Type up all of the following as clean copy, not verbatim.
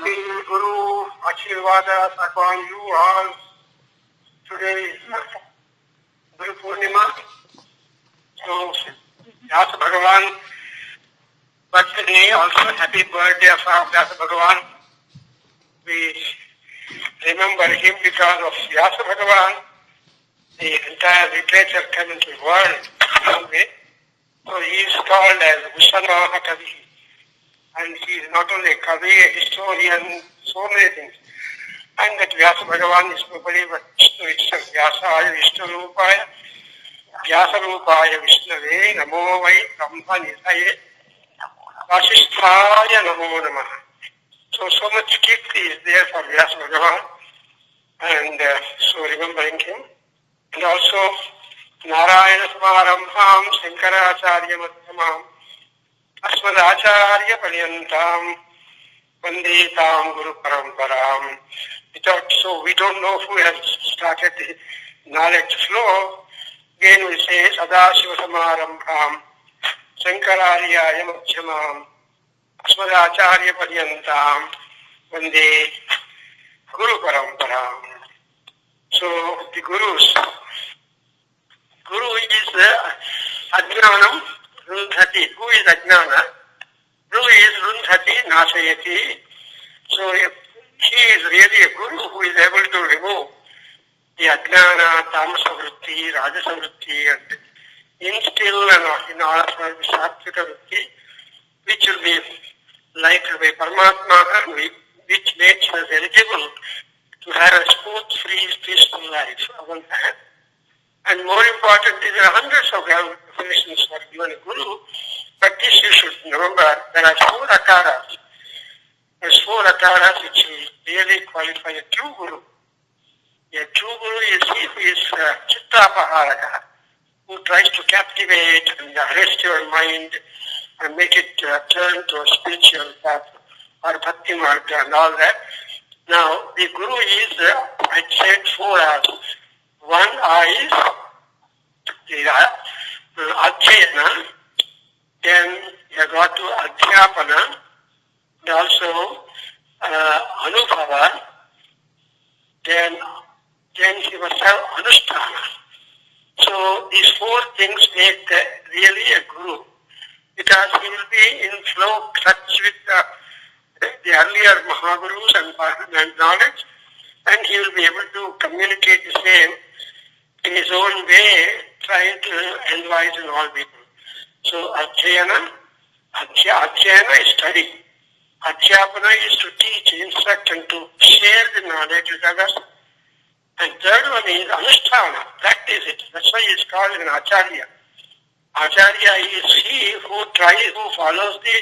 Happy Guru Ashirvadas upon you all. Today is Guru Purnima. So, Vyasa Bhagavan birthday, also happy birthday of Vyasa Bhagavan. We remember him because of Vyasa Bhagavan. The entire literature came into the world some way. So he is called as Vishwanaha Kavi. And he is not only a Kavi, a historian, so many things. And that Vyasa Bhagavan is nobody but Vishnu itself. Vyasaya Vishnu Rupaya, Vyasa Rupaya Vishnave, Namo Vai Brahma Nisaye, Vasisthaya Namo Namaha. So much kirti is there for Vyasa Bhagavan. And so remembering him. And also Narayana Samarambham, Shankaracharya Madhyamam, Asmadacharya Paryantam, Vandetam Guru Paramparam. So we don't know who has started the knowledge flow. Again we say Sadashiva Samarambham, Shankaracharya Madhyamam, Asmadacharya Paryantam, Vande Guru Paramparam. So the Gurus. Guru is Ajnanam Rundhati. Who is Ajnana? Guru is Rundhati Nasayati. So he is really a Guru who is able to remove the Ajnana, Tamasa Vritti, Rajasa Vritti and instill in all of us Sattvika Vritti, which will be like a Paramatma, which makes us eligible to have a smooth, free, peaceful life on that. And more important, there are hundreds of definitions for given a Guru, but this you should remember, there are 4 akaras. There are 4 akaras which will really qualify a true Guru. A true Guru is he who is Chittapaharaka, who tries to captivate and arrest your mind and make it turn to a spiritual path or bhakti marga and all that. Now, the Guru is, I said 4 R's. 1 is the Adhyayana, then you got to Adhyapana, and also Anubhava, then he must have Anusthana. So these 4 things make really a Guru, because he will be in flow touch with the earlier Mahagurus and knowledge, and he will be able to communicate the same in his own way, trying to enlighten all people. So Adhyayana is study. Adhyapana is to teach, instruct and to share the knowledge with others. And third one is Anusthana, practice it. That's why he is called an Acharya. Acharya is he who follows the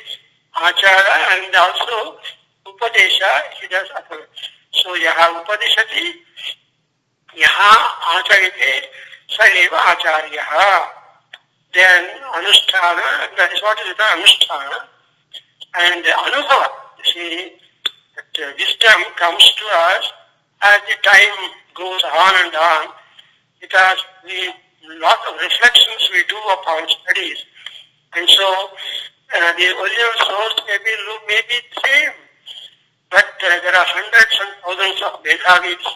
Achara and also Upadesha, he does Apana. So Yaha Upadeshati, Yaha Acharite, Sareva Acharyaha. Then Anusthana, that is what is the Anusthana. And Anubhava, see, that wisdom comes to us as the time goes on and on, because the lot of reflections we do upon studies. And so the original source may be the same, but there are hundreds and thousands of Vedhavis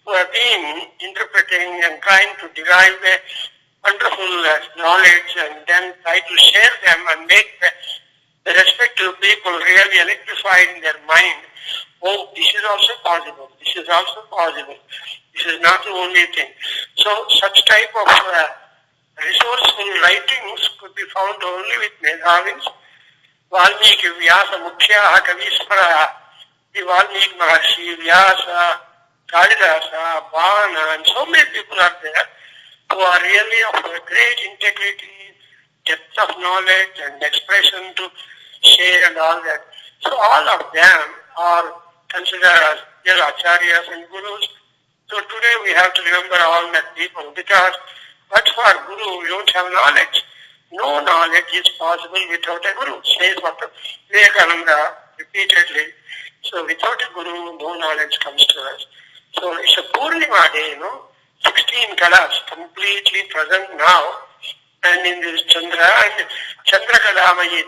who have been interpreting and trying to derive a wonderful knowledge and then try to share them and make the respective people really electrified in their mind. Oh, this is also possible. This is also possible. This is not the only thing. So such type of resourceful writings could be found only with Medhavis. Valmiki Vyasa Mukhyaha Kavisvara, the Valmiki Maharshi, Vyasa, Kalidasa, Bhavana, and so many people are there who are really of a great integrity, depth of knowledge and expression to share and all that. So all of them are considered as their acharyas and gurus. So today we have to remember all that people, because but for Guru we don't have knowledge. No knowledge is possible without a Guru, says Vivekananda repeatedly. So without a Guru, no knowledge comes to us. So it's a Purnima day, 16 kalas completely present now, and in this Chandra and Chandra Kalamayi.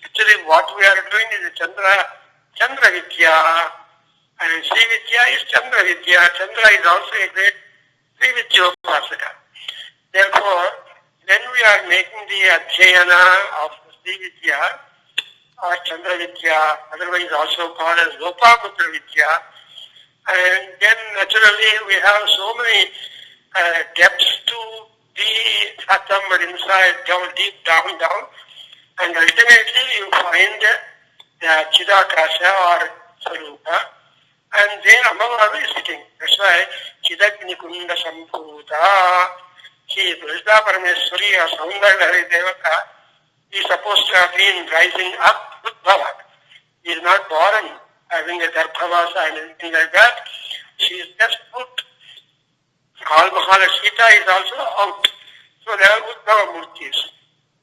Actually what we are doing is the Chandra Chandra Vidya, and Sri Vidya is Chandra Vidya. Chandra is also a great Sri Vidya Upasaka. Therefore, when we are making the Adhyayana of Sri Vidya or Chandra Vidya, otherwise also called as Lopaputra Vidya, and then naturally we have so many depths to be Satam inside, down, deep down, and ultimately you find the Chidakasha or Sarupa, and there Amavara is sitting. That's why Chidagni Kunda Samphuta, she Vrishda Parameswari or Soundarya Lahari Devata is supposed to have been rising up with Bharat. He is not born having a Garbhavasa and anything like that. She is just put. All Mahalashita is also out. So they are Uddhava Murtis.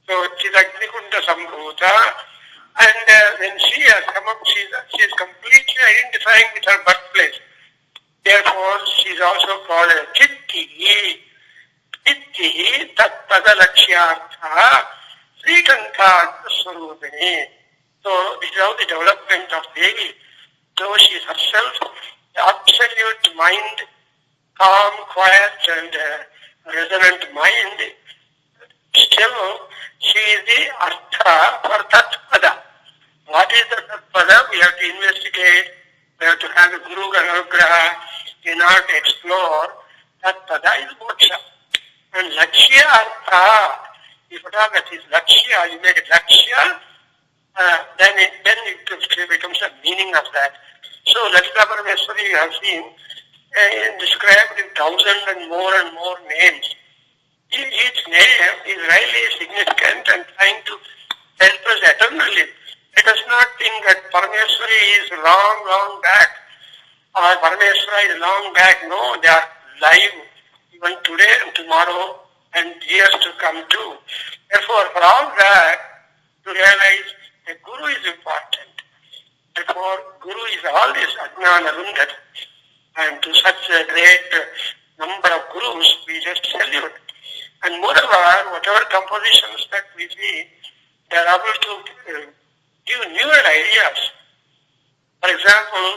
So Chidagni Kunda Samphuta. And when she has come up, she is completely identifying with her birthplace. Therefore, she is also called a Chitti. Chitti Tat Pada Lakshyartha Srikantha Swarupini. So this is how the development of Devi. Though she is herself the absolute mind, calm, quiet and resonant mind, still she is the Artha for Tat Pada. What is the Tat Pada? We have to investigate. We have to have a Guru Anugraha in order to explore. Tat Pada is Moksha. And Lakshya Artha, if at all that is Lakshya, you make it Lakshya, then it becomes a meaning of that. So Lalita Parameswari you have seen described in 1,000 and more names. Each name is really significant and trying to help us eternally. Let us not think that Parameswari is long back or Parameswara is long back. No, they are live even today and tomorrow and years to come too. Therefore, for all that, to realize the Guru is important. Therefore, Guru is all this Ajnana Rundat. And to such a great number of Gurus, we just salute. And moreover, whatever compositions that we see, they are able to give newer ideas. For example,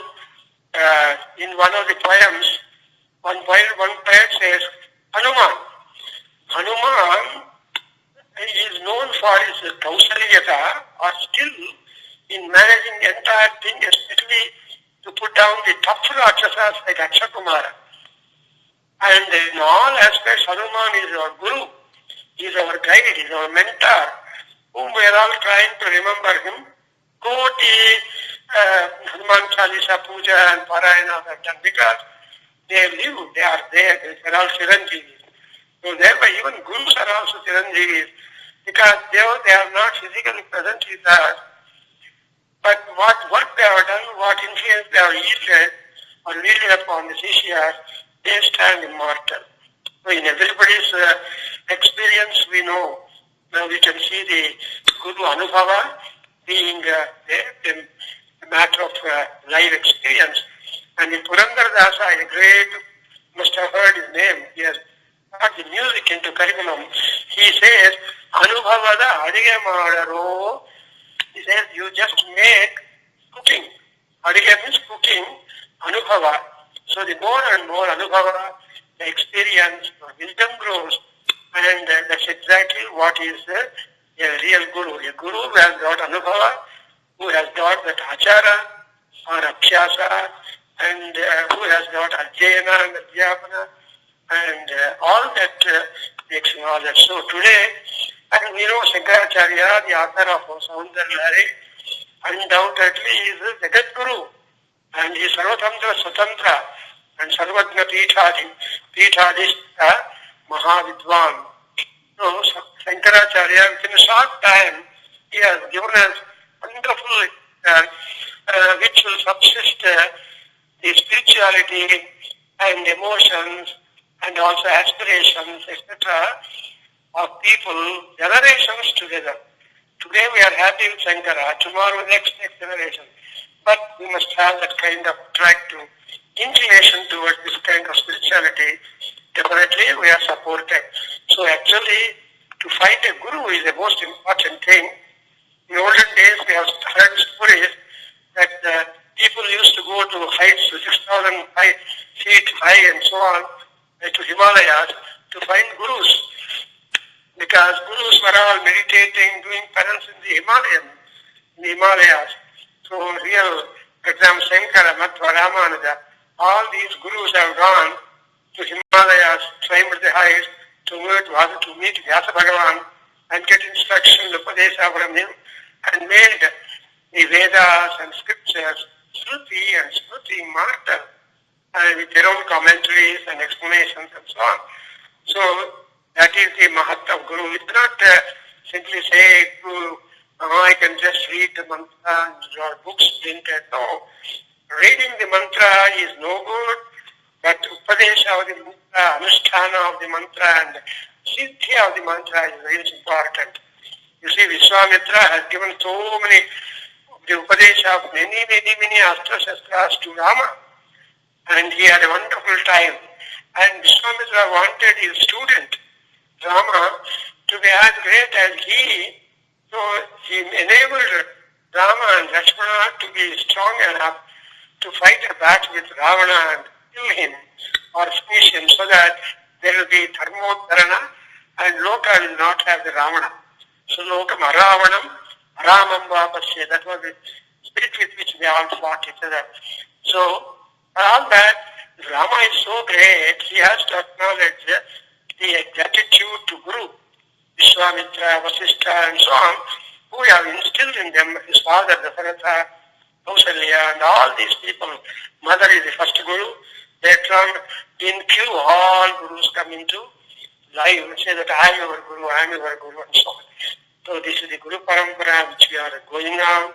in one of the poems, one poet says, Hanuman is known for his Kausalyata, or still in managing the entire thing, especially to put down the tough Rakshasas like Akshakumara. And in all aspects, Hanuman is our Guru, he is our guide, he is our mentor, whom we are all trying to remember him. Koti Hanuman Chalisa Puja and Parayana have done because they live, they are there, they are all Chiranjeevis. So thereby even Gurus are also Chiranjeevis because they are not physically present with us. But what work they have done, what influence they have yielded or wielded upon the Sishyas, they stand immortal. So in everybody's experience we know, now we can see the Guru Anubhava being a matter of live experience. And in Purandaradasa, a great, must have heard his name, he has brought the music into curriculum. He says, Anubhavada Adige Madaro. He says, you just make cooking. Adige means cooking, Anubhava. So the more and more Anubhava, the experience, the wisdom grows. And that's exactly what is a real Guru. A Guru who has got Anubhava, who has got that Achara or Abhyasa, and who has got Adhyayana and Adhyapana, and all that makes knowledge. So today, and we know Shankaracharya, the author of Soundarya Lahari, undoubtedly is the Jagat Guru, and he is Sarvatantra Swatantra, and Sarvajna Peethadishta Mahavidwan. So Shankaracharya, within a short time, he has given us wonderful which will subsist the spirituality and emotions and also aspirations, etc. of people, generations together. Today we are happy with Shankara, tomorrow next generation. But we must have that kind of track to inclination towards this kind of spirituality. Definitely we are supported. So actually, to find a guru is the most important thing. In olden days we have heard stories that people used to go to heights to 6,000 feet high and so on, to Himalayas, to find gurus. Because gurus were all meditating, doing penance in the Himalayas. So real, for example, Shankara, Madhva, Ramanuja, all these gurus have gone to Himalayas, climbed the heights to meet Vyasa Bhagavan and get instruction, Upadesha from him, and made the Vedas and scriptures Shruti and Smruti marked with their own commentaries and explanations and so on. So that is the Mahat of Guru. It's not simply say, I can just read the mantra or books printed. No. Reading the mantra is no good, but Upadesha of the mantra, Anusthana of the mantra and Siddhi of the mantra is very important. You see, Vishwamitra has given so many the Upadesha of many Astra-Shastras to Rama, and he had a wonderful time. And Vishwamitra wanted his student, Rama, to be as great as he, so he enabled Rama and Lakshmana to be strong enough to fight a battle with Ravana and kill him or finish him, so that there will be Dharmodharana and Loka will not have the Ravana. So Lokam Aravanam, Ramam Vapasya, that was the spirit with which they all fought each other. So for all that, Rama is so great, he has to acknowledge the gratitude to Guru, Vishwamitra, Vasishtha and so on, who have instilled in them his father, Bharat, Kausalya and all these people. Mother is the first Guru. Later on, in queue, all Gurus come into life and say that I am your Guru, I am your Guru and so on. So this is the Guru Parampara which we are going on,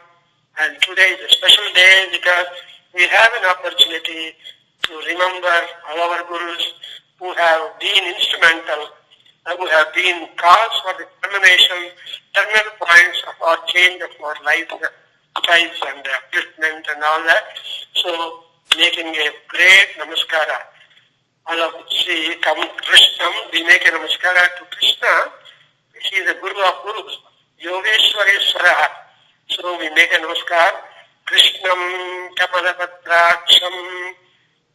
and today is a special day because we have an opportunity to remember all our Gurus who have been instrumental and who have been cause for the terminal points of our change of our life styles and upliftment and all that. So making a great namaskara. All of see come Krishnam, we make a namaskara to Krishna. He is the Guru of Gurus, Yogeshwareswara. So we make a namaskar, Krishnam Kamalapatraksham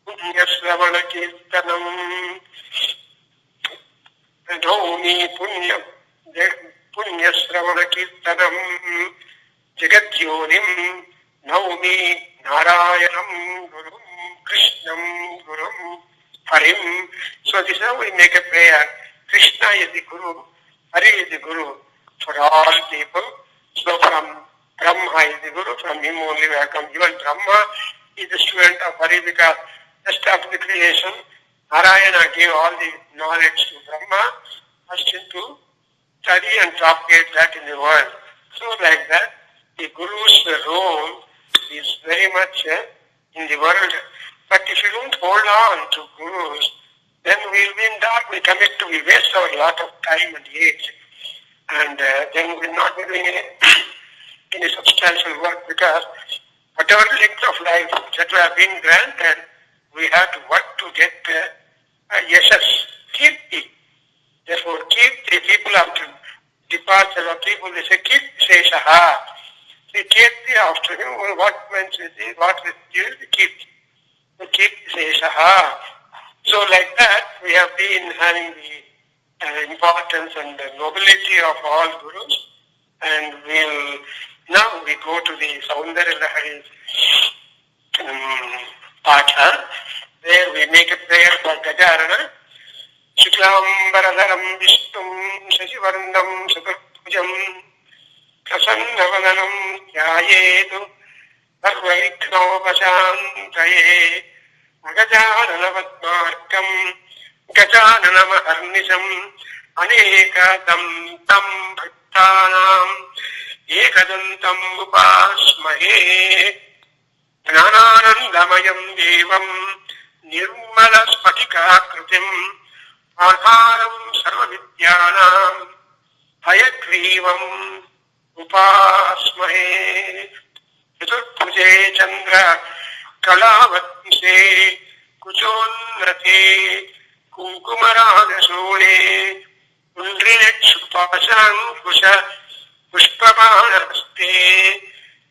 Punyasravana Kirtanam Naumi Punyasravana Kirtanam Jagatyonim Naumi Narayanam Gurum Krishnam Gurum Harim. So this is how we make a prayer. Krishna is the Guru, Hari is the Guru for all people. So from Brahma is the Guru, from him only we have come. Even Brahma is the student of Hari because just after the creation, Narayana gave all the knowledge to Brahma, asked him to study and propagate that in the world. So like that, the Guru's role is very much in the world. But if you don't hold on to Gurus, then we will be in dark, we waste our lot of time and age. And then we will not be doing any substantial work because whatever length of life that we have been granted, we have to work to get yashas, kirti. Therefore, kirti, people after departure of people, they say kirti seshaha. Say kirti after him, what means is what is kirti? The kirti seshaha. So like that, we have been having the importance and the nobility of all Gurus. And now we go to the Soundarya Lahari Patha, where we make a prayer for Gajarana. Shuklambaradharam Vishtum Shashivarnam Sukapujam Prasannavanam Yayetu Sarvaikhnopashantaye Gajananavatmarkam Gajananamaharnisham Anekatam Tam Bhaktanam Ekadantam Upasmahe Gnananandamayam Devam Nirmala Spatikakritim Adharam Sarvavidyanam Hayagrivam Upasmahe Yaturpuje Chandra Kalavatse Kuchonrate Kunkumaragashole Undrinetsupasang Kusha Pushpamanaste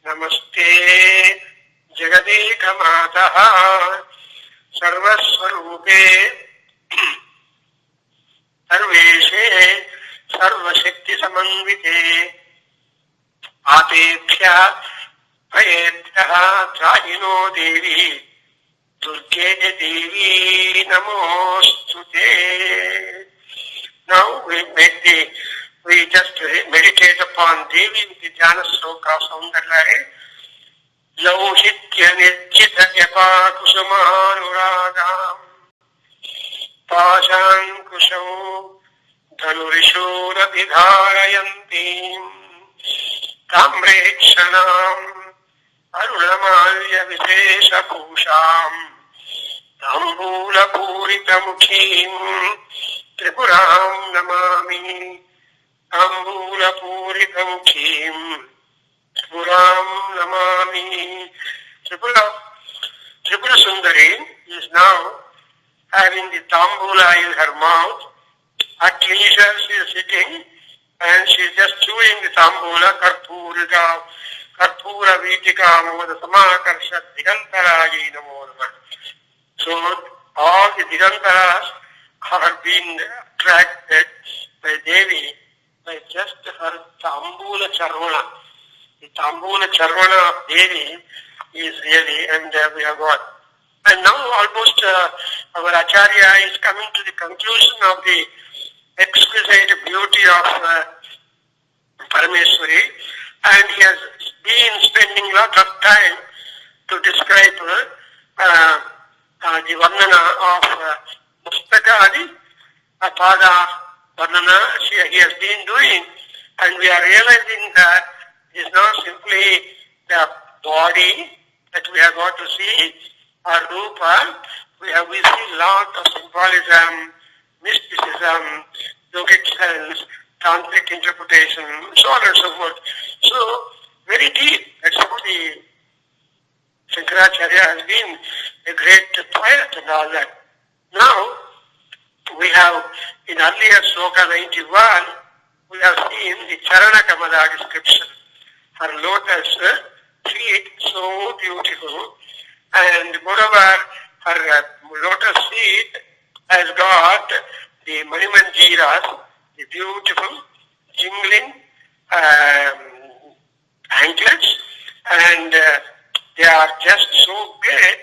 Namaste Jagadeka Mataha Sarvaswarupe Sarveshe Sarvashakti Samanvite Atebhya Ayebhya Trahino Devi Durge Devi Namostute. Now we just meditate upon Devi with the Dhyana Sloka of Soundarya Lahari. Lauhitya Nirjita Japa Kusumanuragam Pashan Kusam Dhanurishura Vidharayantim Tamrekshanam Arunamalya Vishesha Kusham Tambula Purita Mukhim Tripuram Namami Tambula Purita Mukhim Tripuram Namami. Tripura Sundari is now having the tambula in her mouth. At leisure she is sitting and she is just chewing the tambula. Karpura Vitika Moda Samakarsha Digantaraji Namo Namah. So all the Digantaras are being attracted by Devi by just her tambula charvana. The tambula charvana of Devi is really, and we have got. And now almost our Acharya is coming to the conclusion of the exquisite beauty of Parameswari, and he has been spending a lot of time to describe the Varnana of Mustaka Adi, Pada Varnana he has been doing, and we are realizing that it is not simply the body that we have got to see, or Rupa. We see a lot of symbolism, mysticism, yogic sense, tantric interpretation, so on and so forth. So, very deep. That's how the Shankaracharya has been a great poet and all that. Now, we have, in earlier Sloka 91, we have seen the Charana Kamala description. Her lotus feet, so beautiful, and moreover, her lotus feet has got the Manimanjiras, the beautiful jingling anklets, and they are just so great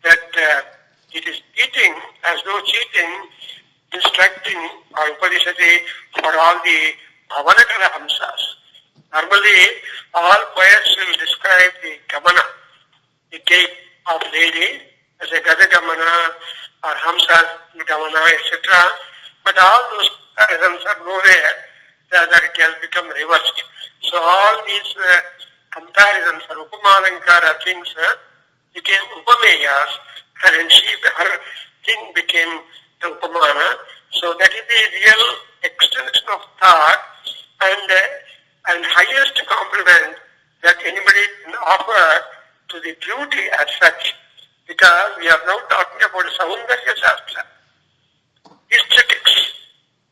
that it is cheating, as though cheating, instructing or Upanishadi for all the Bhavanakala Hamsas. Normally, all poets will describe the Gamana, the gait of lady, as a Gada Gamana or Hamsa Gamana, etc. But all those comparisons are nowhere, rather it has become reversed. So all these comparisons or Upamalankara things became Upameyas, and her thing became the Upamana. So that is the real extension of thought and highest compliment that anybody can offer to the beauty as such, because we are now talking about Soundarya Shastra, aesthetics.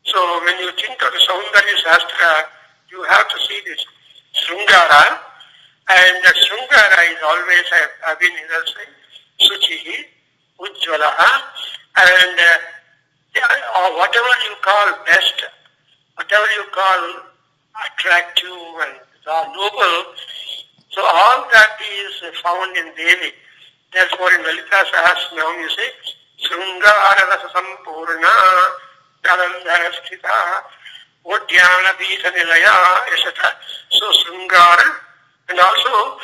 So when you think of the Soundarya Shastra, you have to see this Srungara, and that Srungara is always, I've been saying, Suchihi, Ujjwalaha, and or whatever you call best, whatever you call attractive and noble, so all that is found in Devi. Therefore in Lalita Sahasranam you say, Srungara Rasa Sampurna, Dalandhara Sthita, Adhyayana Pita Nilaya, etc. So Srungara, and also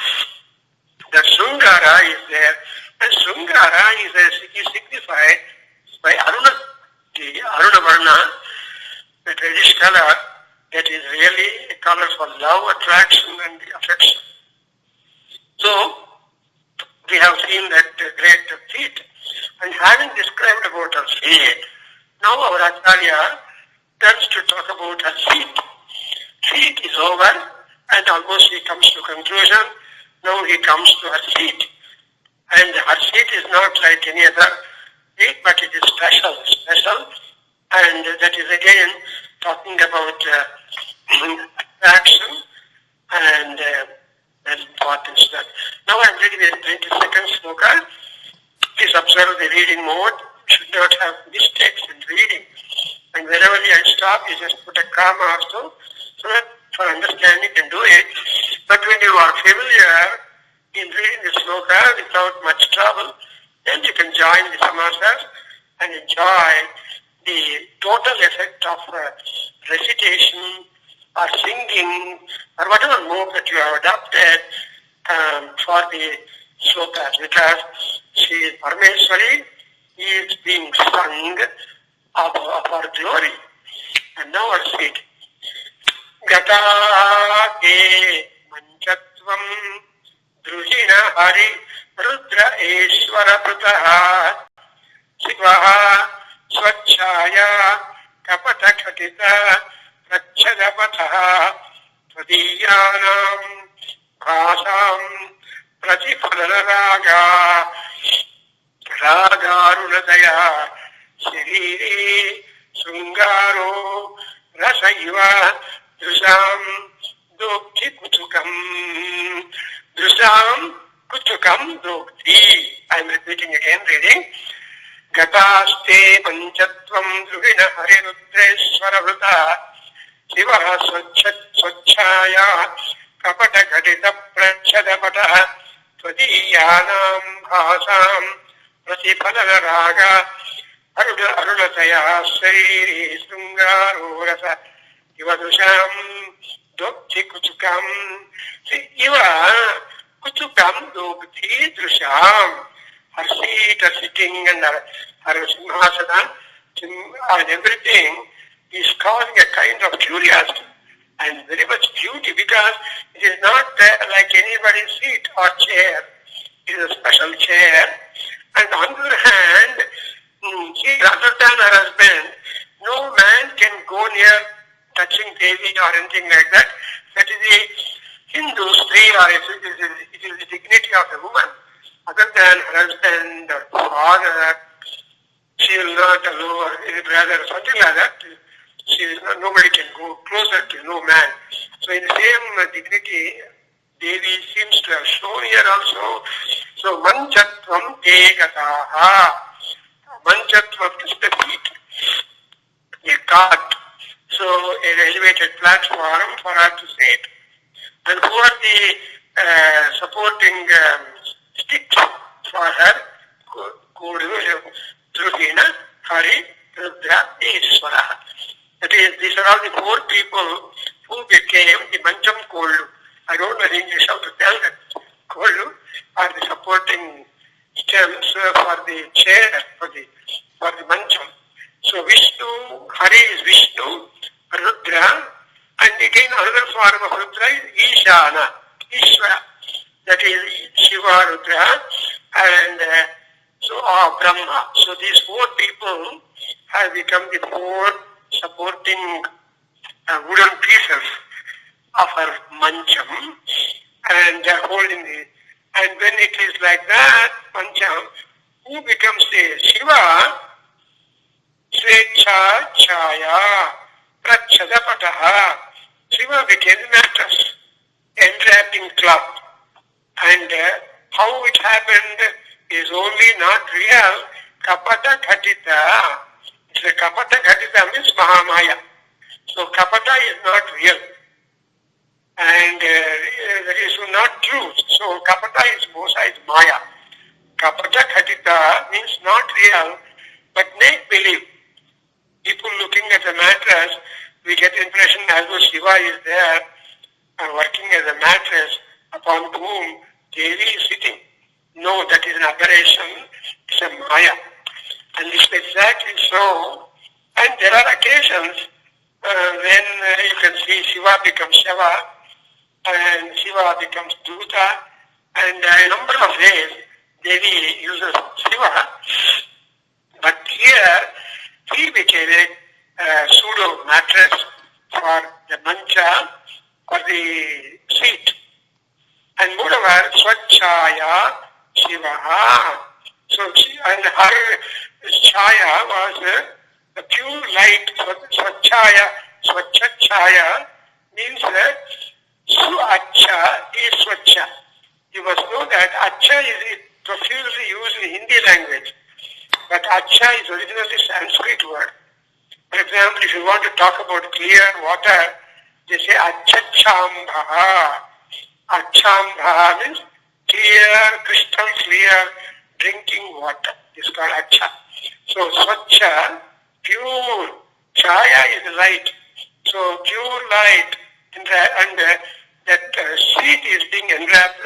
the Srungara is there, and Srungara is signified by Aruna, the Aruna Varna, the reddish color, that is really a color for love, attraction and affection. So, we have seen that great feet, and having described about her feet, now our Acharya turns to talk about her feet. Feet is over, and almost he comes to conclusion. Now he comes to her feet, and her feet is not like any other feet, but it is special, and that is again talking about attraction and and importance that. Now I am reading the 22nd sloka. Please observe the reading mode. You should not have mistakes in reading. And wherever you stop, you just put a comma also, so that for understanding you can do it. But when you are familiar in reading the sloka without much trouble, then you can join the samasas and enjoy the total effect of recitation or singing or whatever move that you have adopted for the slokas, because she is Parameshwari, he is being sung of our glory. And now our seat. Gata ke manchatvam druhina hari rudra eshwara prutaha sivaha swachaya kapata khatita rachadapataha tvadiyanam bhasam pratifalaraga ragarunadaya siriri sungaro rasaiva drusam dokti kutukam dokti. I am repeating again, reading. Gataste panchatvam druvina harirudreshwara vrata sivaha swachaya kapata ghadita prachadapataha tvadiyanam bhasam pratifalana raga arunataya sariri sungaro rasa ivadusam dokti kutukam. Iva kutukam dokti drusham. Her seat, her sitting and her simhasana and everything is causing a kind of curiosity and very much beauty, because it is not like anybody's seat or chair. It is a special chair. And on the other hand, she, rather than her husband, no man can go near touching Devi or anything like that. That is the Hindu Stree, or it is the dignity of the woman. Other than her husband or father, she will not allow, or any brother or something like that. Nobody can go closer to no man. So in the same dignity, Devi seems to have shown here also. So manchatvam te gataha. Manchatvam is the feet, a cart. So an elevated platform for her to sit. And who are the supporting sticks for her? Druvina, Hari, Rudra, Ishvara. That is, these are all the four people who became the Mancham Kollu. I don't know in English how to tell that. Kollu are the supporting stems for the chair, for the Mancham. So Vishnu, Hari is Vishnu, Rudra, and again another form of Rudra is Ishana, Ishvara. That is Shiva, Rudra, and Brahma. So these four people have become the four supporting wooden pieces of our mancham, and they are holding it. And when it is like that, mancham, who becomes the Shiva? Svecha Chaya Prachadapataha. Shiva became the mattress, enwrapping cloth. And how it happened is only not real. Kapata Khatita. The Kapata Khatita means Mahamaya. So Kapata is not real. And that is not true. So Kapata is Mosa, is Maya. Kapata Khatita means not real, but make believe. People looking at the mattress, we get the impression as though Shiva is there working as a mattress upon whom Devi is sitting. No, that is an aberration. It's a Maya. And it's exactly so. And there are occasions when you can see Shiva becomes Shiva and Shiva becomes Duta, and a number of ways Devi uses Shiva. But here he became a pseudo mattress for the mancha, for the seat. And moreover, Swachaya Shivaha. So, and her Chaya was the pure light. Swachaya, Swachachaya means Suachaya. Acha is Swacha. You must know that Acha is profusely used in Hindi language. But Acha is originally Sanskrit word. For example, if you want to talk about clear water, they say Achachambha. Achambha means clear, crystal clear drinking water. It's called Acha. So Swacha, pure. Chaya is light. So pure light and that sheet is being enwrapped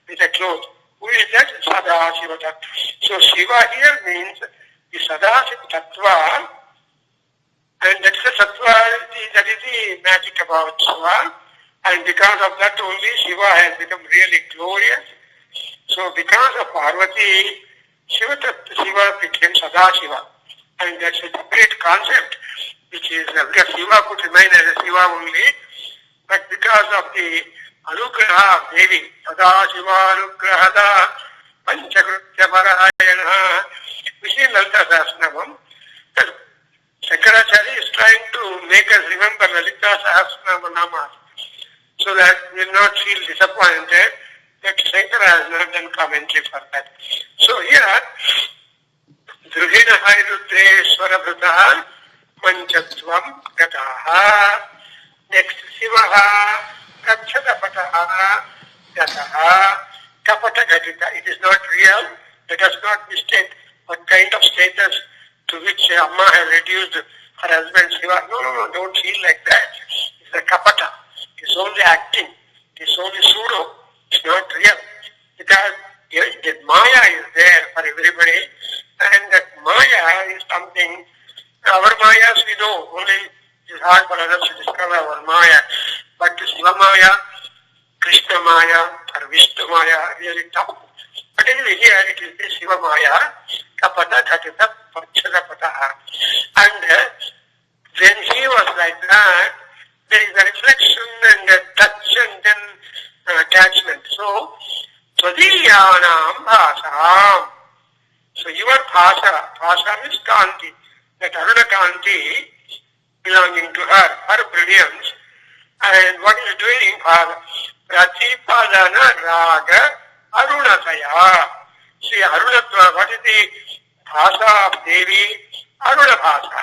with a cloth. Who is that? Sadashiva Tattva. So Shiva here means the Sadashiva Tattva, and that is the Tattva, that is the magic about Shiva, and because of that only Shiva has become really glorious. So because of Parvati, Shiva became Sadashiva, and that's a great concept, which is because Shiva could remain as a Shiva only, but because of the Anugraha of Devi, Sadashiva Anugrahada Panchakritya Parayana, we see Lalita Sahasranamam. Shankaracharya is trying to make us remember Lalita Sahasranama Namas, so that we will not feel disappointed that Shankara has not done commentary for that. So here, Drugina Hairudre Swarabhrata Manchastvam Gataha. Next, Shivaha Kachadapataha Gataha Kapata Gatita. It is not real. Let us not mistake what kind of status to which Amma has reduced her husband Shiva. No, don't feel like that. It's a kapata. It's only acting. It's only pseudo. It's not real. Because the Maya is there for everybody, and that Maya is something, our Mayas we know, only it is hard for others to discover our Maya. But Shiva Maya, Krishna Maya, or Vishnu Maya, really tough. But anyway, here it is the Shiva Maya, Kapata Ghatita Pachada Pataha. And when he was like that, there is a reflection and a touch and then attachment. So, Tvadiyanam Bhasam. So your Bhasa means Kanti, that Aruna Kanti belonging to her brilliance. And what is doing for Pratipadana Raga Arunataya. See, Arunatva, what is the Bhasa of Devi? Aruna Bhasa.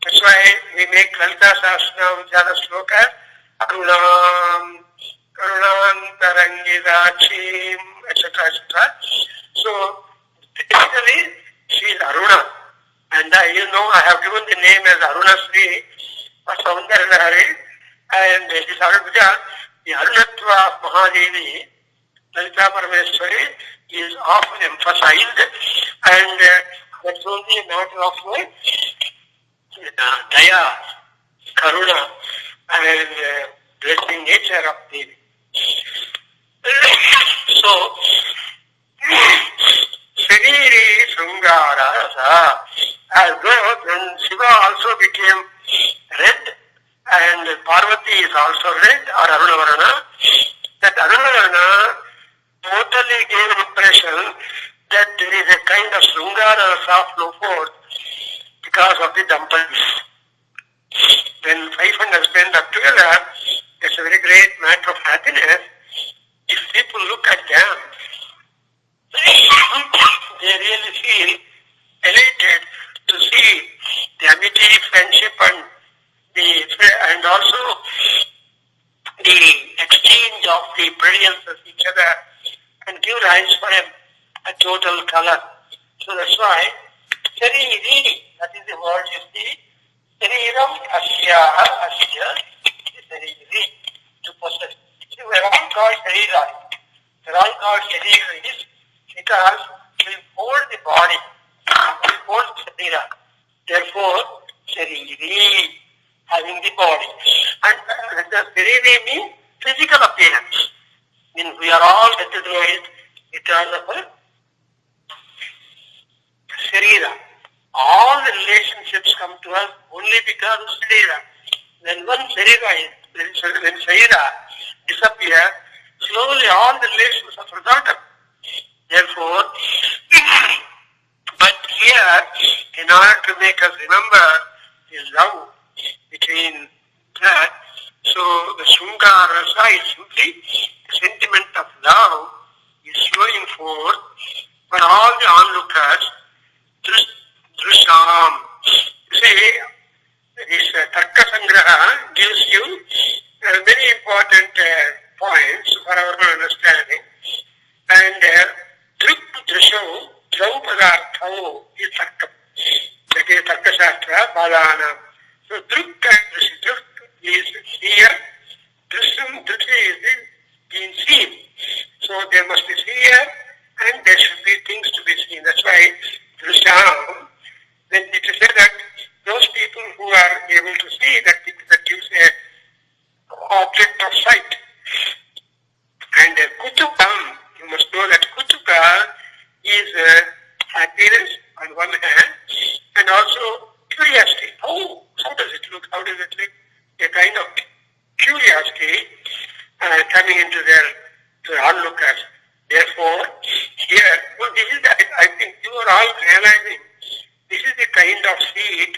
That's why we make Lalita Sahasranam Jana Slokas, Arunam, Karunantarangidachim, etc., etc. So, basically, she is Aruna. And I have given the name as Aruna Sri or Soundarya Lahari. And this Aruna, the Arunatva of Mahadevi, Lalita Parameswari, is often emphasized. And that's only a matter of Daya, Karuna, and blessing nature of Devi. So, Shariri Sungara Rasa, as though when Shiva also became red, and Parvati is also red, or Arunavarana, that Arunavarana totally gave an impression that there is a kind of Sungara Rasa flow forth because of the Dampalvis. When wife and husband are together, it's a very great matter of happiness. If people look at them, they really feel elated to see the amity, friendship, and also the exchange of the brilliance of each other, and give rise for a total color. So that's why Sariri, that is the word you see, Sariram Asya, Sariri, to possess. See, we are all called Sarira. We are all called Sariris because we hold the body, we hold Sarira. Therefore, Sariri, having the body. And the Sariri means physical appearance. Means we are all recognized in terms of Sarira. All the relationships come to us only because of Sarira. When Sarira disappears, slowly all the relations are forgotten. Therefore, but here, in order to make us remember the love between that, so the Sungara Rasa is the sentiment of love is showing forth for all the onlookers. Drusham. You see, this Tarka Sangraha gives you very important points for our understanding. And Druk Drusho, Draupadarthau is Tarka. That is Tarka Shastra, Balana. So Druk and Druk is here. Drushi is being seen. So there must be seer and there should be things to be seen. That's why Drusham, then it is said that those people who are able to see that gives a object of sight. And Kutukam, you must know that Kutuka is happiness on one hand and also curiosity. How does it look? How does it look? A kind of curiosity coming into their onlookers. Therefore, here, this is I think you are all realizing this is the kind of seed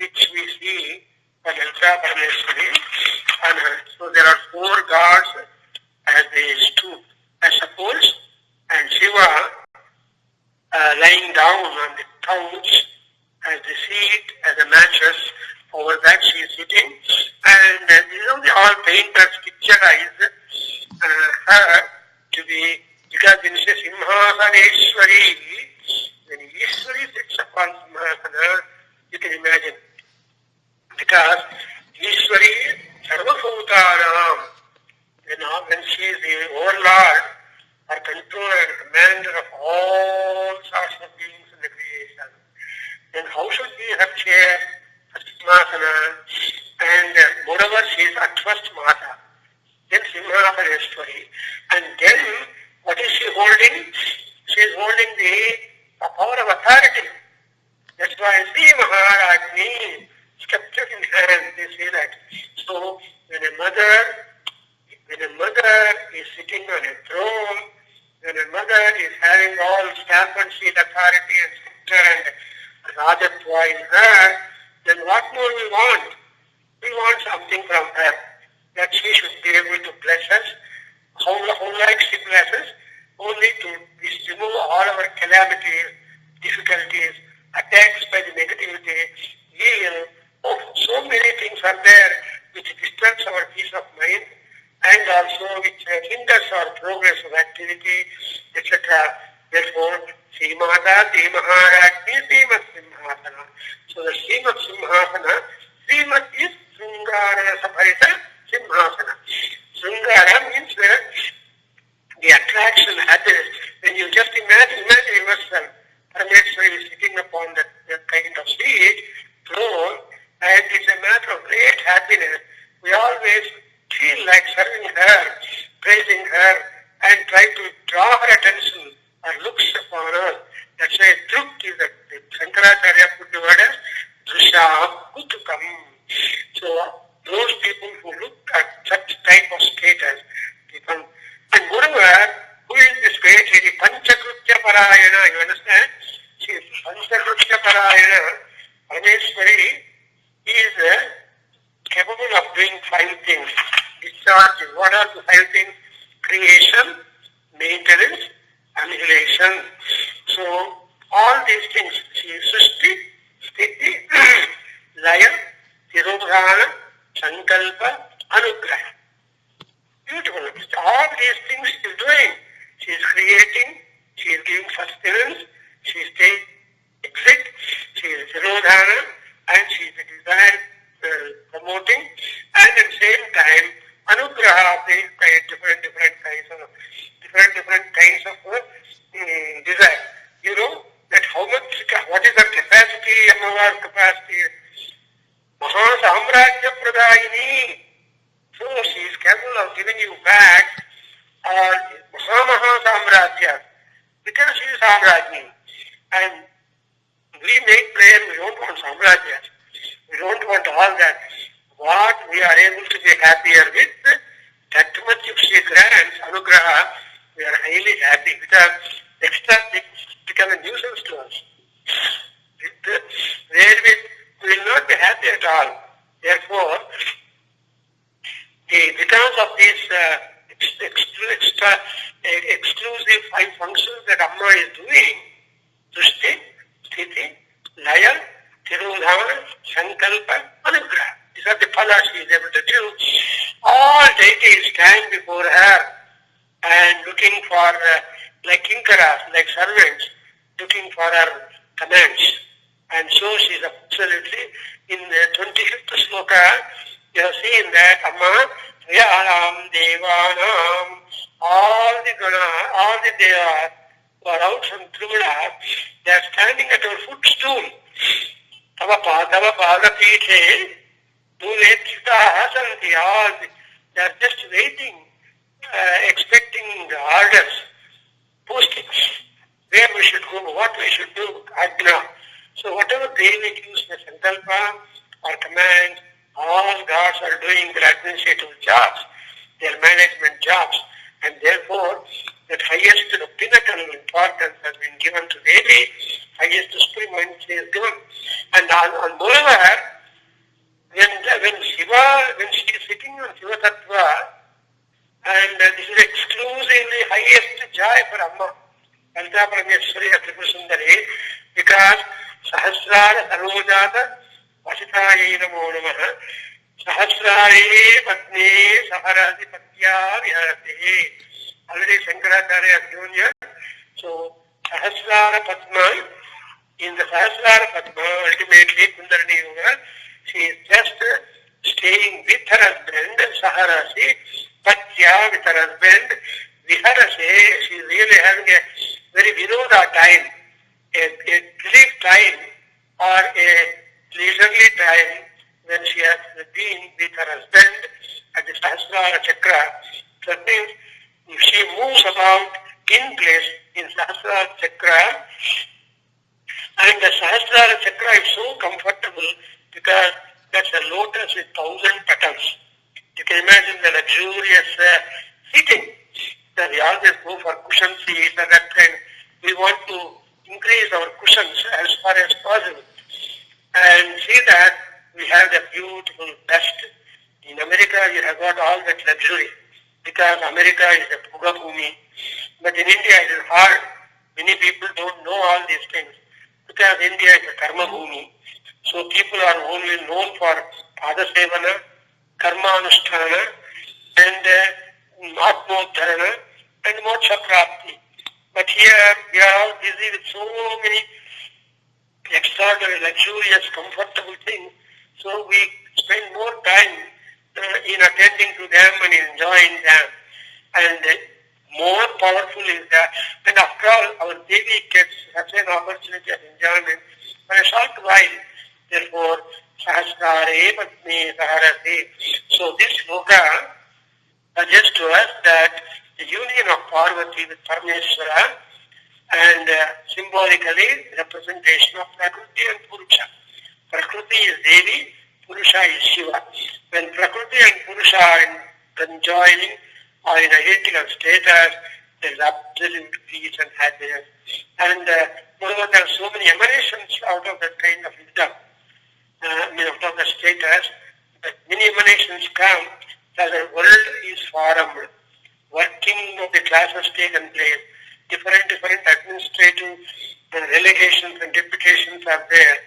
which we see for Lalita Parameshwari on earth. So there are 4 gods as they stood, I suppose, and Shiva lying down on the couch as the seat, as a mattress. Over that she is sitting, and all painters picturize her to be, because when she says Simhasaneshwari, when Ishwari sits upon Simhasana, you can imagine, because Ishwari Sarvabhutanam, when she is the overlord or controller, commander of all sorts of beings in the creation, then how should be her chair? Simhasana, and moreover she is at first Mata, then Simhasaneshwari, and then what is she holding? She is holding the power of authority. That's why Sri Maharajni, scepter in hand, they say that. So when a mother is sitting on a throne, when a mother is having all stamp and seal authority and scepter and Rajatva in her, then what more we want? We want something from her, that she should be able to bless us. How like she blesses? Only to remove all our calamities, difficulties, attacks by the negativity, evil. So many things are there which disturb our peace of mind and also which hinders our progress of activity, etc. Therefore, Srimata, Maharajni, Srimat Simhasana. So the Srimat Simhasana, Srimat is Sungara Sabharita Simhasana. Sungara means the attraction, happiness. When you just imagine yourself, Parameshwari is sitting upon that kind of seat, throne, and it's a matter of great happiness. We always feel like serving her, praising her, and try to draw her attention or looks upon us. That's why Druk is the Shankaracharya put the word as Drusham Kutukam. So those people who look at such type of status, and moreover, who is this great lady? Panchakrutya Parayana, you understand? She is Panchakrutya Parayana. Parameshwari is capable of doing 5 things. Discharging. What are the 5 things? Creation, maintenance, annihilation. So all these things, she is Srishti, Sthiti, Laya, Tirodhana, Sankalpa, Anugraha. Beautiful. All these things she is doing. She is creating, she is giving sustenance, she is taking exit, she is Tirodhana, and she is the desire promoting, and at the same time, Anugraha of the different kinds of desire. You know that what is the capacity, our capacity? Mahasamrajya Pradayini. So she is capable of giving you back Maha because she is Samrajni. And we make prayer, we don't want Samrajya. We don't want all that. What we are able to be happier with, that much if she grants Anugraha, we are highly happy because extra things become a nuisance to us. Wherewith we will not be happy at all. Therefore, because of this exclusive 5 functions that Amma is doing, Srishti, Sthiti, Laya, Tirudhana, Sankalpa, Anugraha. These are the phalas she is able to do. All deities stand before her and looking for, like kinkaras, like servants, looking for her commands. And so she is absolutely, in the 25th sloka, you have seen that Amma, Yaram, Devanam, all the devas who are out from Trivula, they are standing at our footstool. Tava pada pithe, Dulechita Hasanti, all they are just waiting, expecting the orders, postings, where we should go, what we should do, Ajna. So whatever Devi gives the Sankalpa or command, all gods are doing their administrative jobs, their management jobs, and therefore that highest pinnacle importance has been given to Devi, highest supremacy is given. And moreover, when she is sitting on Shiva Tattva, and this is exclusively highest joy for Amma, Alta Parameshwari Tripura Sundari, because Sahasrara Sarvojata Vasitaye Namo Namaha Sahasrare Patni Saharati Patya Viharati. Already Shankaracharya has given here. So Sahasrara Padma, in the Sahasrara Padma, ultimately Kundarani Yoga, she is just staying with her husband, Saharasi, Patya with her husband, Viharase, she is really having a very vinoda time, a relief time or a leisurely time when she has been with her husband at the Sahasrara Chakra. That means if she moves about in place in Sahasrara Chakra, and the Sahasrara Chakra is so comfortable because that's a lotus with 1,000 petals. You can imagine the luxurious seating. That we always go for cushion seats and that kind. We want to increase our cushions as far as possible. And see that we have the beautiful best. In America, you have got all that luxury because America is a Puga Bhumi. But in India, it is hard. Many people don't know all these things because India is a Karma Bhumi. So people are only known for Pada Sevana, Karma Anusthana, and Atmodharana, and Moksha Prapti. But here, we are all busy with so many extraordinary, luxurious, comfortable things. So we spend more time in attending to them and enjoying them. And more powerful is that, and after all, our Devi gets such an opportunity of enjoyment for a short while. Therefore, Sahasrare Patni Saharati. So this sloka suggests to us that the union of Parvati with Parameshwara and symbolically representation of Prakriti and Purusha. Prakriti is Devi, Purusha is Shiva. When Prakriti and Purusha are conjoining or in a identical status, there is absolute peace and happiness. And moreover, there are so many emanations out of that kind of wisdom, out of the status, that many emanations come as the world is formed. Working of the classes taken place, different administrative relegations and deputations are there,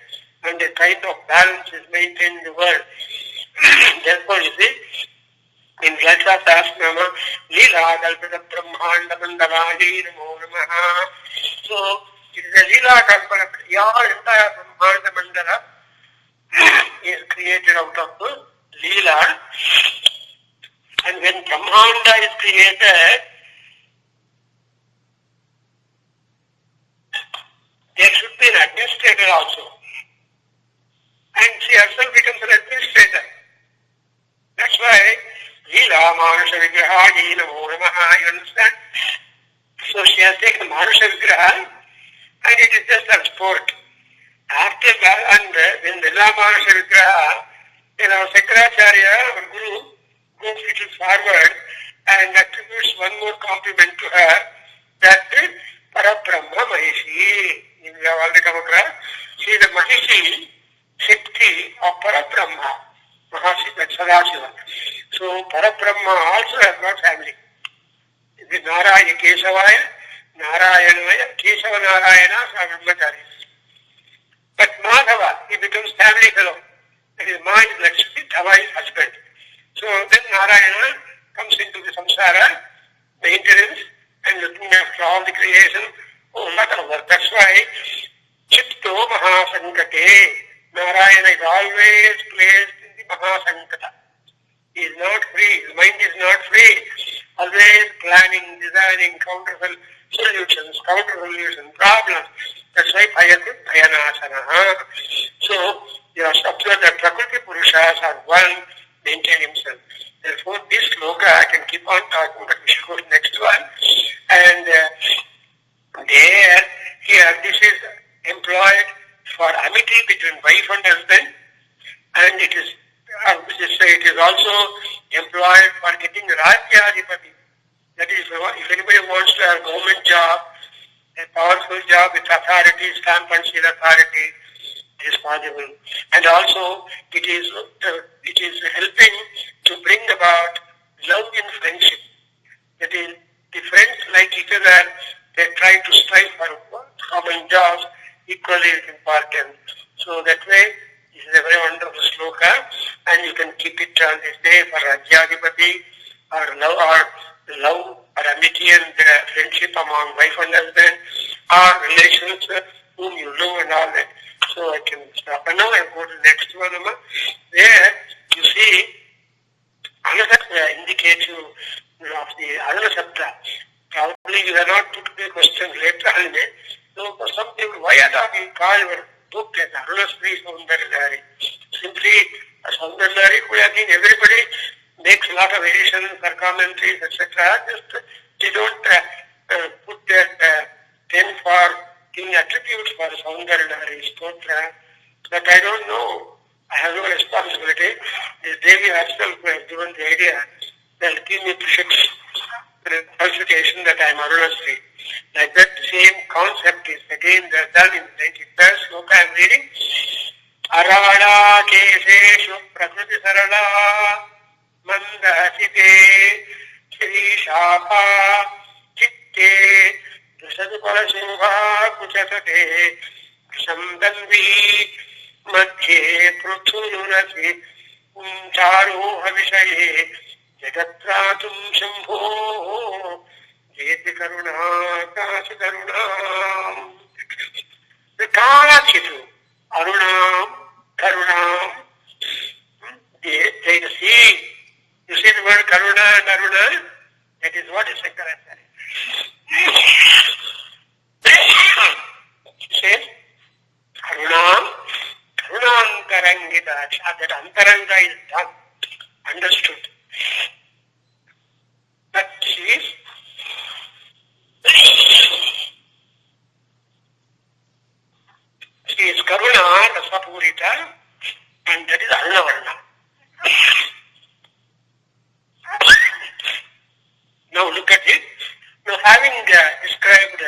and a kind of balance is maintained in the world. Therefore, you see, in Vyasa Sahasranama, Leela Kalpita Brahmanda Mandavadi Namo Namaha. So, it is a Leela Kalpana, your entire Brahmanda Mandala is created out of the Leela. And when Brahmanda is created, there should be an administrator also. And she herself becomes an administrator. That's why Leela Manusha Vigraha Namo Namaha, you understand? So she has taken Manusha Vigraha and it is just a sport. After that, and when Leela Manusha Vigraha, our Sakaracharya, our Guru, goes a little forward and attributes one more compliment to her, that Parabrahma Mahishi. We have already come across. She is the Mahishi, Shakti of Parabrahma, Mahasiva, Sadashiva. So Parabrahma also has got family. the Narayana Kesavaya, Narayanaya, Kesava Narayana are Brahmacharis. But Madhava, he becomes family fellow. That is Ma is Lakshmi, Dhava is husband. So then Narayana comes into the samsara, maintenance, and looking after all the creation. Oh, that's why Chitto Mahasankate, Narayana is always placed in the Mahasankata. He is not free, his mind is not free. Always planning, designing, counter solutions, problems. That's why Bhayanasana. So you have to observe that Prakriti Purushas are one, maintain himself. Therefore, this sloka I can keep on talking, but we should go to the next one. And here, this is employed for amity between wife and husband, and it is also employed for getting Rajyadipati. That is, if anybody wants to have a government job, a powerful job with authority, stamp and seal authority, it is possible. And also, it is helping to bring about love in friendship. That is, the friends like each other, they try to strive for common jobs, equally important. So that way, this is a very wonderful sloka, and you can keep it on this day for Rajyadipati, or love or amity and friendship among wife and husband, or relations whom you love and all that. So I can stop. And now I go to the next one. There you see another indicative of the Aruna Sabda. Probably you have not put the question later on. So for some people, why are we call your book as Aruna Soundarya Lahari? Simply a Soundarya Lahari, I think everybody makes a lot of editions or commentaries, etc. Just they don't put that pen for giving attributes for Soundarya Lahari Stotra. But I don't know. I have no responsibility. This Devi herself who has given the idea that give me prefix qualification that I am Arunasri. Like that same concept is again done in the 91st sloka I am reading. Arala keseshu prakriti sarala mandasite shri shapa chitte dusadupala shubha kuchasate samdanvi madhye prutthunasi charoha vishaye jagatratum shambho jeti karuna kasi karuna vikachitu arunam karunam they see. You see the word karuna and aruna? That is what is Shankaracharya. He says, karunam karunantarangita. That antaranga is done, understood. But she is karuna, rasapurita, and that is Arunavarna. Now look at it. Now having described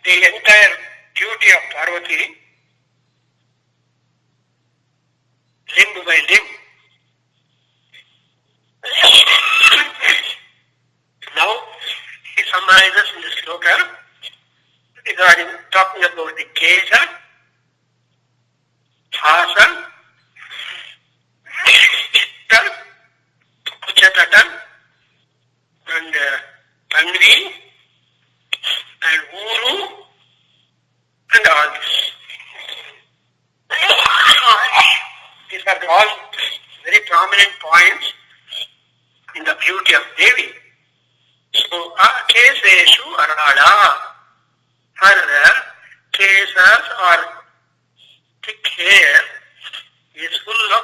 the entire beauty of Parvati, limb by limb, now he summarizes in the sloka regarding talking about the Kesha, Hasa, Chitta, Kuchatata, and Tanvi, and Uru, and all this. These are all very prominent points in the beauty of Devi. So, Keseshu Arada, her kesas or thick hair is full of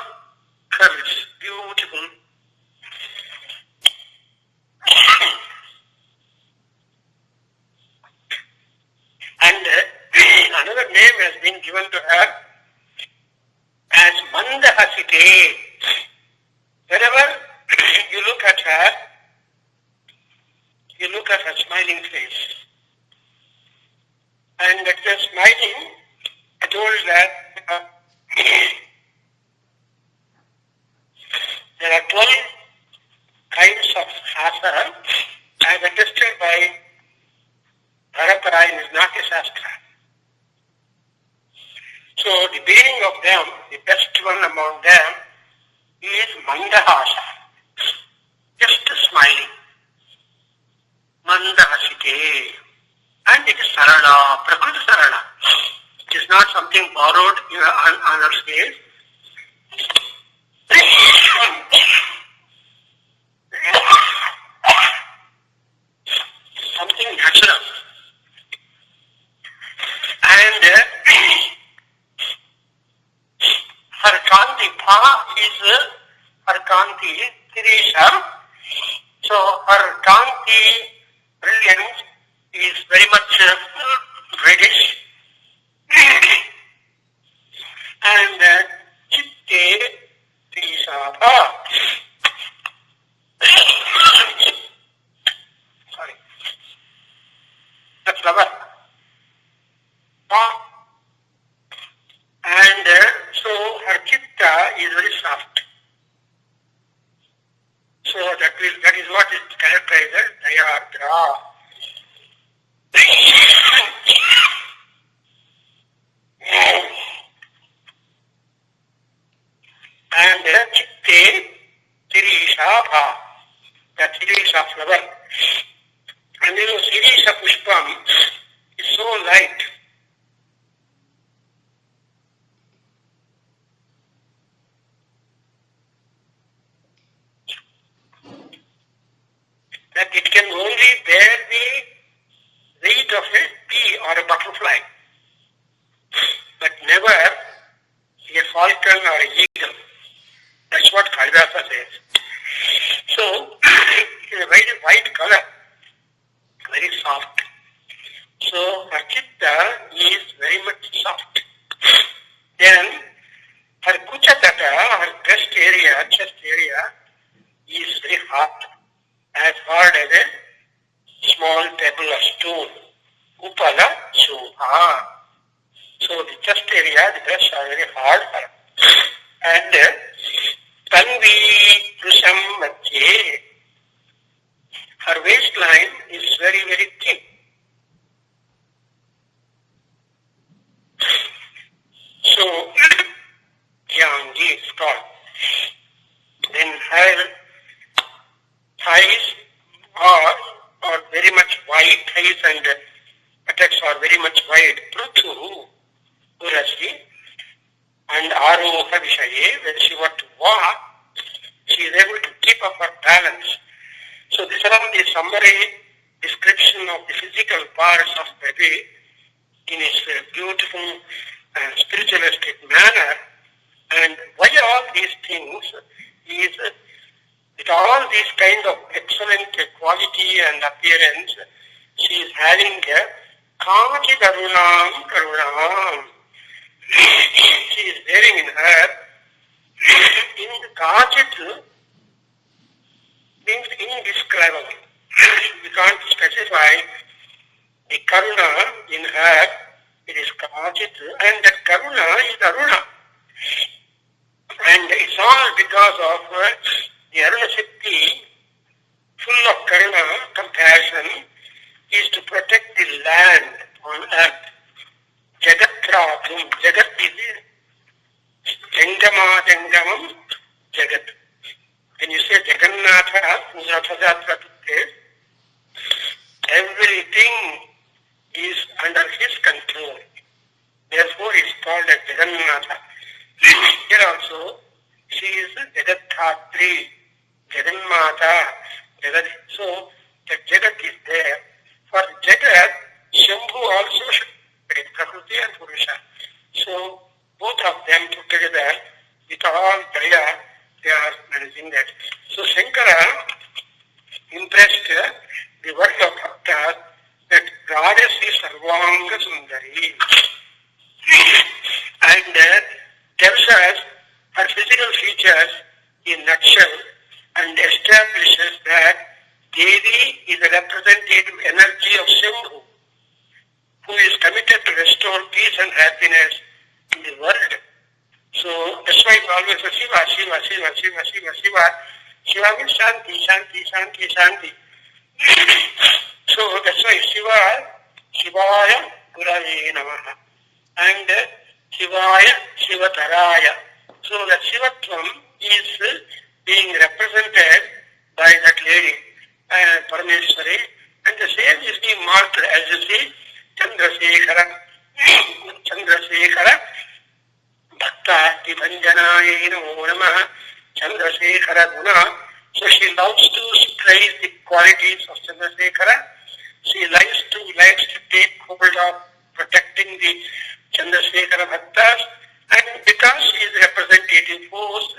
curls, beautiful. And another name has been given to her as Mandahasite. Whenever you look at her, you look at her smiling face. And at the smiling, I told that So the beginning of them, the best one among them, is Mandahasa, just smiling. Mandahasite. And it is Sarana, Prakriti Sarana. It is not something borrowed on our scale. Something natural. And her Kanti Pa is her Kanti Tirisha. So her Kanti brilliance is very much reddish. And Chitte Tirisha Pa. Sorry. The flower. And so her chitta is very soft. So that is what is characterized as Dayadra. And Chitte Tirisha Pa, the Tirisha flower. And Tirisha Pushpam is so light. That it can only bear the weight of a bee or a butterfly, but never a falcon or a eagle. That's what Kalidasa says. So, it is a very white color, very soft. So, her chitta is very much soft. Then, her kuchatata, her breast area, chest area, is very hard as a small pebble of stone. Upala Shubha. So the chest area, the breasts are very hard. And Tanvi Prusam Madhye, her waistline is very, very thin. So, Yangi is called. Then her thighs are very much wide, thighs and buttocks are very much wide. Pruthu, Urasi, and Aroha Vishaye, when she wants to walk, she is able to keep up her balance. So this is the summary description of the physical parts of baby in its beautiful and spiritualistic manner. And why all these things is with all these kind of excellent quality and appearance, she is having a Kamachi Karunam. She is bearing in her, in the Kachit means indescribable. We can't specify the Karuna in her, it is Kachit, and that Karuna is Aruna. And it's all because of the Aruna Shakti, full of Karuna, compassion, is to protect the land on earth. Jagatratum, Jagat is Jangamam, Jagat. When you say Jagannatha, Rathajatra, everything is under his control. Therefore, he is called as Jagannatha. Here also, she is Jagathatri, Jagannmata, Jagat. So, the Jagat is there. For Jagat, Shambhu also should be Prakriti and Purusha. So, both of them together, with all Daya, they are managing that. So, Shankara impressed the word of Bhakta that Goddess is Sarvanga Sundari. And tells us her physical features in nutshell and establishes that Devi is a representative energy of Shambhu, who is committed to restore peace and happiness in the world. So that's why we always say Shiva, Shiva, Shiva, Shiva, Shiva, Shiva. Shiva means Shanti, Shanti, Shanti, Shanti. So that's why Shiva, Shivaya, Gurave Namaha. And Shivaya Shivataraya. So the Shivatvam is being represented by that lady, Parameshwari, and the same is being marked as you see, Chandrasekhara, Bhakta Divanjanaya Namo Namaha, Chandrasekhara Guna. So she loves to praise the qualities of Chandrasekhara. She likes to take hold of protecting the Chandrasekhara Bhaktas, and because she is representative force,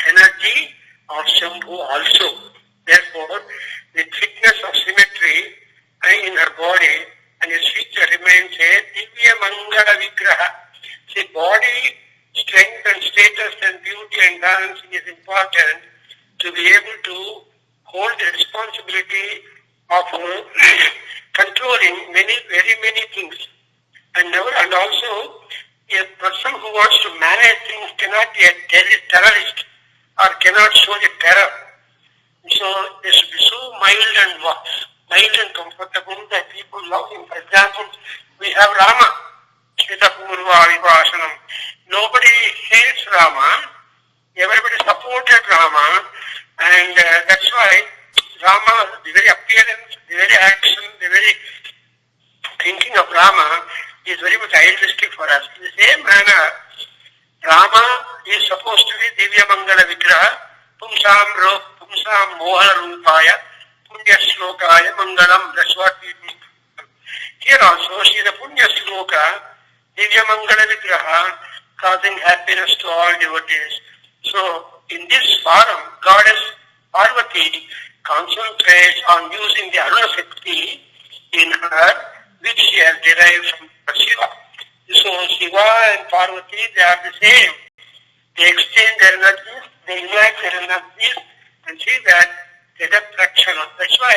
energy of Shambhu also. Therefore, the thickness of symmetry in her body and his feature remains a Divya Mangala Vigraha. See, body strength and status and beauty and balancing is important to be able to hold the responsibility of controlling very many things. And also, a person who wants to manage things cannot be a terrorist or cannot show the terror. So they should be so mild and comfortable that people love him. For example, we have Rama, Shvetapurva Vibhashanam. Nobody hates Rama, everybody supported Rama, and that's why Rama, the very appearance, the very action, the very thinking of Rama is very much idealistic for us. In the same manner, Rama is supposed to be Divya Mangala Vigraha, Pumsam Mohana Rupaya, Punya Slokaya Mangalam. That's what we do. Here also, she is a Punya Sloka, Divya Mangala Vigraha, causing happiness to all devotees. So, in this forum, Goddess Parvati concentrates on using the Aruna Shakti in her, which she has derived from Shiva. So Shiva and Parvati, they are the same. They exchange their energies, they unite their energies, and see that Jagat Rakshana. That's why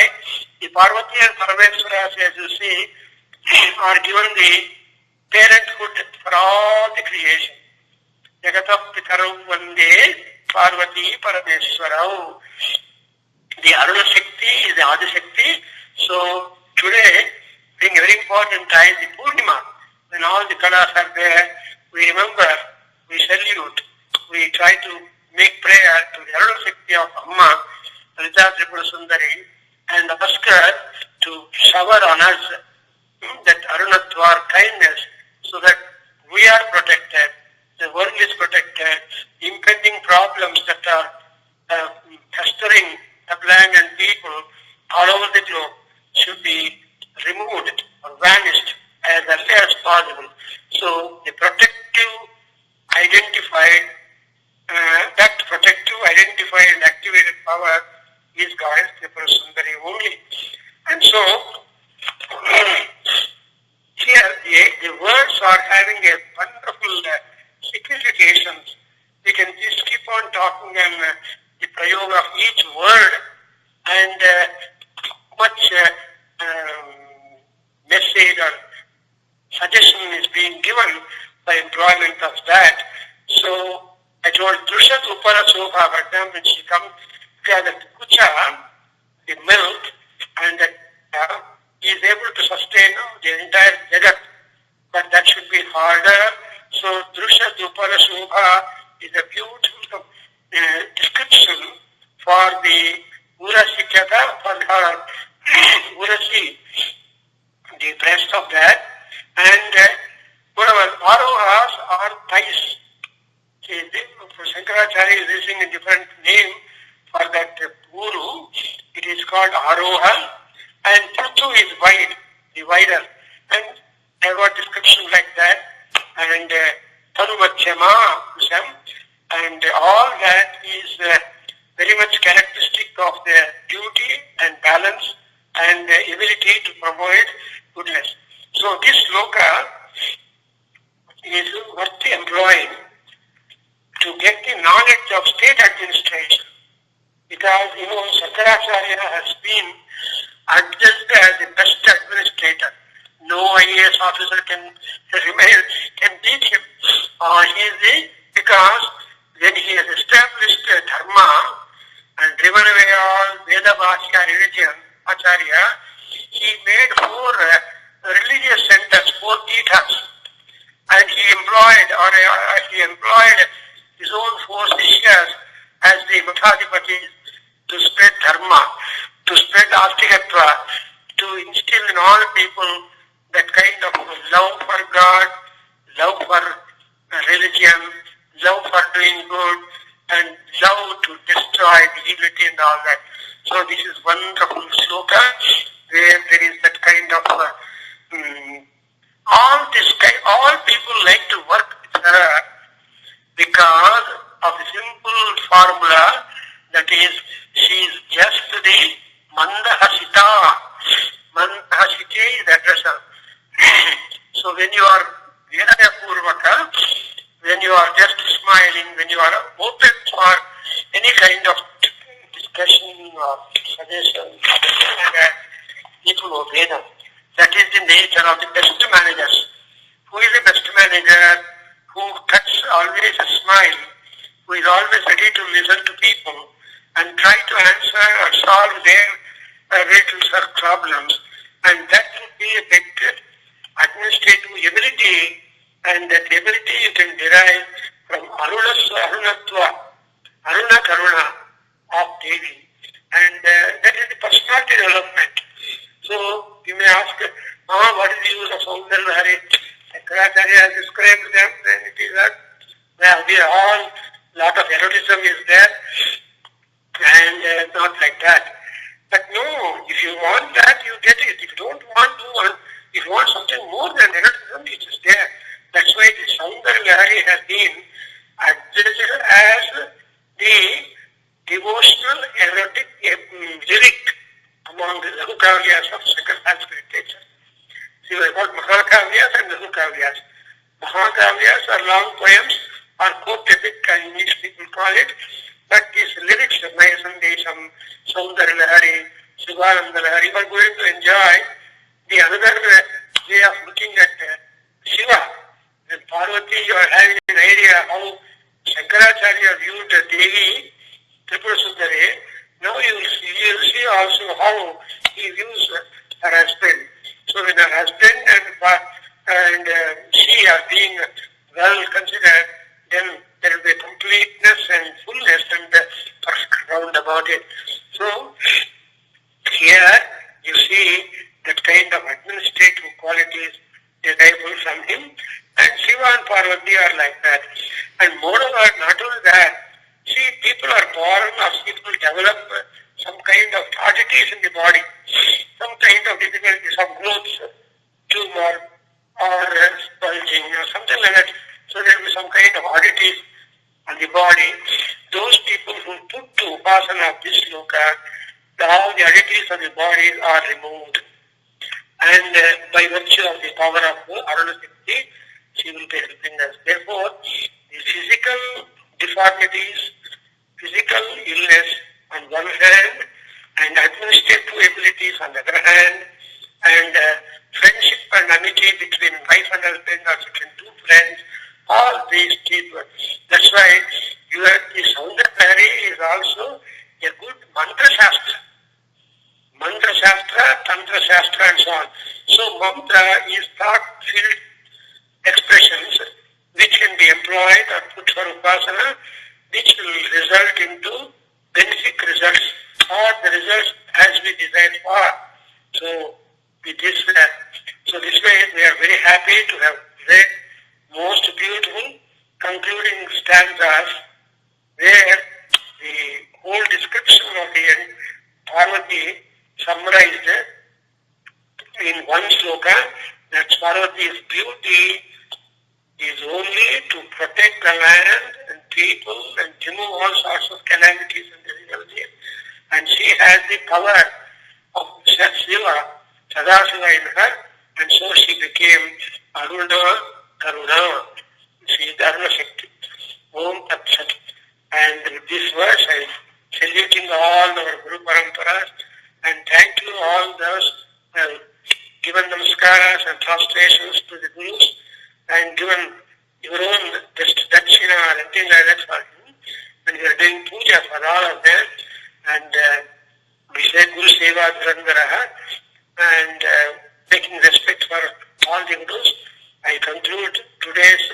the Parvati and Parameshwaras, as you see, are given the parenthood for all the creation. Jagatap Pitaram Vande Parvati Parameshwarau. The Aruna Shakti is the Adi Shakti. So today, being a very important time, the Purnima, when all the kalas are there, we remember, we salute, we try to make prayer to the Aruna Shakti of Amma, Rita Tripura Sundari, and ask her to shower on us that Arunatva, kindness, so that we are protected, the world is protected, impending problems that are pestering the land and people all over the globe should be removed or vanished as early as possible. So the protective identified and activated power is Goddess Tripura Sundari only. And so here the words are having a wonderful significations. We can just keep on talking and the prayoga of each word, and much message or suggestion is being given by employment of that. So I told Drushat Upara Sobha, for example, when she comes to the kucha, the milk, and he is able to sustain the entire jagat, but that should be harder. So Drushat Upara Sobha is a beautiful description for the Urasi Kata, for her Urasi, the breast of that, and whatever Arohas are thighs. Shankaracharya is using a different name for that Guru. It is called Aroha, and Purtu is wide, divider, and I got description like that, and Tanuvachama, and all that is very much characteristic of their duty and balance and ability to provide goodness. So this sloka is worth employing to get the knowledge of state administration, because Shankaracharya has been adjudged as the best administrator. No IAS officer can beat him. Because when he has established dharma and driven away all Veda Bhashya religion, Acharya, he made 4 religious centers, 4 Tithas, and he employed employed, or he employed his own 4 Sishyas as the Mathadhipatis to spread dharma, to spread astikatva, to instill in all people that kind of love for God, love for religion, love for doing good, and love to destroy debility and all that. So this is wonderful sloka where there is that kind of all people like to work with her because of the simple formula that is, she is just the mandahasita. Mandahasite is addressor. So when you are Vinaya Purvaka, when you are just smiling, when you are open for any kind of discussion or suggestion, people obey them. That is the nature of the best managers. Who is the best manager? Who cuts always a smile, who is always ready to listen to people and try to answer or solve their riddles or problems. And that would be a big administrative ability, and that ability you can derive from Arunatva, Aruna Karuna of Devi. And that is the personality development. So you may ask, what is the use of Soundarya Lahari? Shankaracharya has described them, then it is that we are all, lot of erotism is there, and not like that. But no, if you want that, you get it. If you don't want to, if you want something more than erotism, it is there. That's why the Soundarya Lahari has been addressed as the devotional erotic lyric among the Laghu Kavyas of second Sanskrit literature. See, we have got Mahakavyas and Laghu Kavyas. Mahakavyas are long poems, or quote epic, English people call it, but these lyrics, Maya Sandesham, Soundarya Lahari, Shivananda Lahari, we are going to enjoy the another way of looking at Shiva. When Parvati, you are having an idea how Shankaracharya viewed Devi, Tripura Sundari. Now you will see also how he views her husband. So when her husband and she are being well considered, then there will be completeness and fullness and perfect round about it. So here you see that kind of administrative qualities derivable from him, and Shiva and Parvati are like that. And moreover, not only that, see, people are born or people develop some kind of oddities in the body, some kind of difficulty, some growth, tumor, or bulging, or something like that. So there will be some kind of oddities on the body. Those people who put to upasana of this sloka, all the oddities of the body are removed. And by virtue of the power of Aruna Shakti, she will be helping us. Therefore, the physical deformities, physical illness on one hand, and administrative abilities on the other hand, and friendship and amity between wife and husband or between two friends, all these people. That's why the Soundarya Lahari is also a good mantra shastra. Mantra shastra, tantra shastra, and so on. So mantra is thought-filled expressions which can be employed or put for upasana, which will result into benefic results or the results as we desired for. So this way we are very happy to have read most beautiful concluding stanzas where the whole description of the Parvati summarized in one sloka, that Parvati's beauty is only to protect the land and people and remove all sorts of calamities and difficulties. And she has the power of Shiva, Sadashiva in her, and so she became Aruna Karuna. She is Aruna Shakti. Om Tat Sat. And with this verse, I am saluting all our Guru Paramparas and thank you all those who have given namaskaras and prostrations to the Gurus and given your own dakshina or anything like that for him. And we are doing puja for all of them. And we say Guru Seva Dhurandharaha and taking respect for all the Gurus. I conclude today's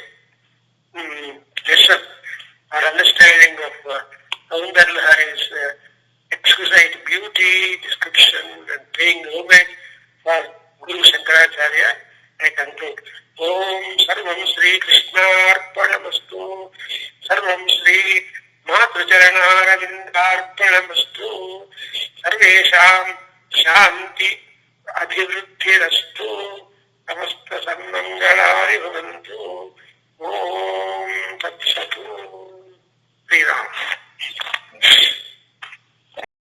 शांति अभिवृद्धिरस्तु समस्त सन्मंगलानि भवन्तु ओम तत्सत् श्रीराम